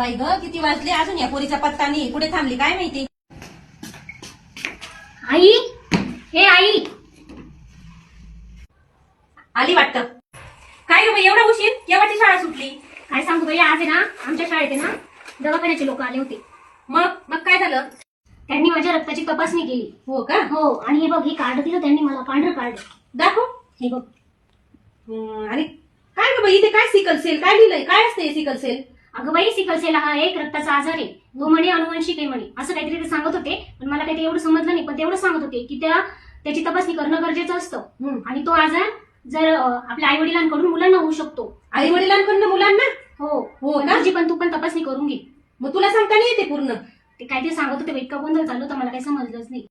बाई ग, किती वाजले अजून या पोरीचा पत्ता नाही, कुठे थांबली काय माहिती. आई, हे आई आली वाटतं. काय ग बाई एवढा उशीर, केव्हाची शाळा सुटली. काय सांगू बाई, आज आहे ना आमच्या शाळेत आहे ना दवाखान्याचे लोक आले होते. मग मग काय झालं. त्यांनी माझ्या रक्ताची तपासणी केली. हो का. हो, आणि हे बघ, हे कार्ड दिलं त्यांनी मला, पांढरं कार्ड. दाखव. हे बघ. आणि काय ग बाई इथे काय सिकल सेल काय लिहिलंय, काय असते सिकल सेल. अगं बाई, सिकल सेल हा एक रक्ताचा आजार आहे. तो म्हणे अनुवंशिक आहे म्हणे, असं काहीतरी ते सांगत होते. पण मला काही ते एवढं समजलं नाही, पण तेवढं सांगत होते की त्याची तपासणी करणं गरजेचं असतं. आणि तो आजार जर आपल्या आई वडिलांकडून मुलांना होऊ शकतो. आई वडिलांकडून मुलांना. हो हो ना. तुझी पण, तू पण तपासणी करून घे. मग तुला सांगता नाही येते पूर्ण. ते काय ते सांगत होते, इतका गोंधळ चालू होता, मला काही समजलंच नाही.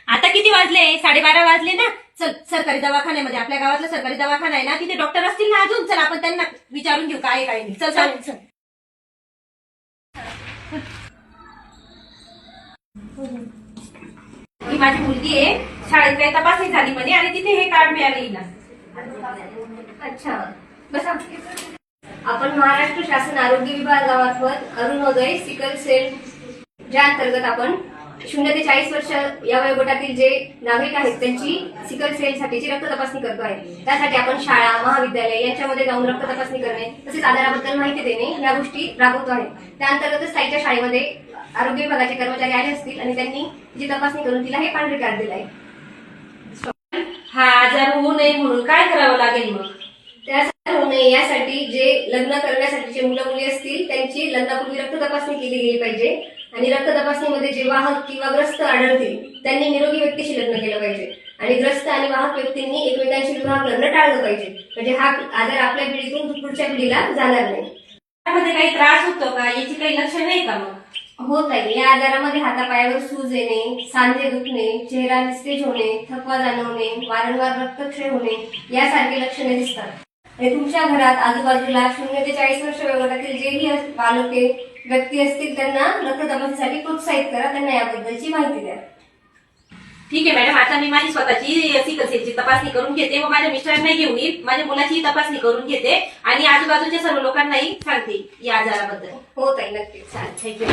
आता किती वाजले, 12:30 वाजले ना. चल सरकारी दवाखान्यामध्ये, आपल्या गावातला सरकारी दवाखाना आहे ना, तिथे डॉक्टर असतील ना अजून. चल आपण त्यांना विचारून घेऊ काय काय नाही. चल चल चल. ही माझी मुलगी आहे, शाळेत काही तपासणी झाली म्हणे आणि तिथे हे कार्ड मिळाले हिला. अच्छा, बस. आपण महाराष्ट्र शासन आरोग्य विभागामार्फत अरुणोदय सिकल सेल ज्या अंतर्गत आपण 0 ते 40 वर्ष या वयोगटातील जे नागरिक आहेत त्यांची सिकल सेल साठीची रक्त तपासणी करतो आहे. त्यासाठी आपण शाळा, महाविद्यालय यांच्यामध्ये जाऊन रक्त तपासणी करणे तसेच आजाराबद्दल माहिती देणे या गोष्टी राबवतो आहे. त्या अंतर्गतच ताईच्या शाळेमध्ये आरोग्य विभागाचे कर्मचारी आले असतील आणि त्यांनी जी तपासणी करून तिला हे पांढरे कार्ड दिलं आहे. हा आजार होऊ नये म्हणून काय करावं लागेल मग. त्यासाठी होऊ नये यासाठी जे लग्न करण्यासाठीचे मुलं मुली असतील त्यांची लग्नापूर्वी रक्त तपासणी केली गेली पाहिजे. आणि रक्त तपासणीमध्ये जे वाहक किंवा ग्रस्त आढळतील त्यांनी निरोगी व्यक्तीशी लग्न केलं पाहिजे. आणि ग्रस्त आणि वाहक व्यक्तींनी एकमेकांशी विवाह करणं टाळलं पाहिजे. म्हणजे हा आजार आपल्या पिढीतून पुढच्या पिढीला जाणार नाही. त्यामध्ये काही त्रास होतो का, याची काही लक्षणं नाही का मग. होत आहे. या आजारामध्ये हातापायावर सूज येणे, सांधे दुखणे, चेहरा निस्तेज होणे, थकवा जाणवणे, वारंवार रक्तक्षय होणे यासारखे लक्षणे दिसतात. आणि तुमच्या घरात आजूबाजूला 0 ते 40 वर्ष वयोगटातील जेही बालके व्यक्ती असतील त्यांना रक्त तपासणीसाठी प्रोत्साहित करा, त्यांना याबद्दलची माहिती द्या. ठीक आहे मॅडम, आता मी माझी स्वतःची सिकल सेलची तपासणी करून घेते व माझ्या मिस्टरांना घेऊन येईल, माझ्या मुलाची तपासणी करून घेते आणि आजूबाजूच्या सर्व लोकांनाही सांगते या आजाराबद्दल. हो ताई, नक्कीच. थँक्यू.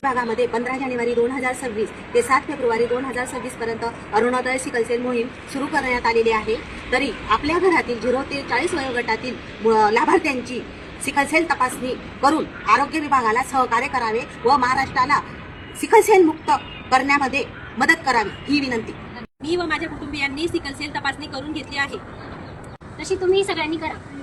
विभागामध्ये 15 जानेवारी 2026 ते 7 फेब्रुवारी 2026 पर्यंत अरुणोदय सिकल सेल मोहीम सुरू करण्यात आलेली आहे. तरी आपल्या घरातील 0 ते 40 वयोगटातील लाभार्थ्यांची सिकल सेल तपासणी करून आरोग्य विभागाला सहकार्य करावे व महाराष्ट्राला सिकल सेल मुक्त करण्यामध्ये मदत करावी ही विनंती. मी व माझ्या कुटुंबियांनी सिकल सेल तपासणी करून घेतली आहे. तशी तुम्ही सगळ्यांनी करा.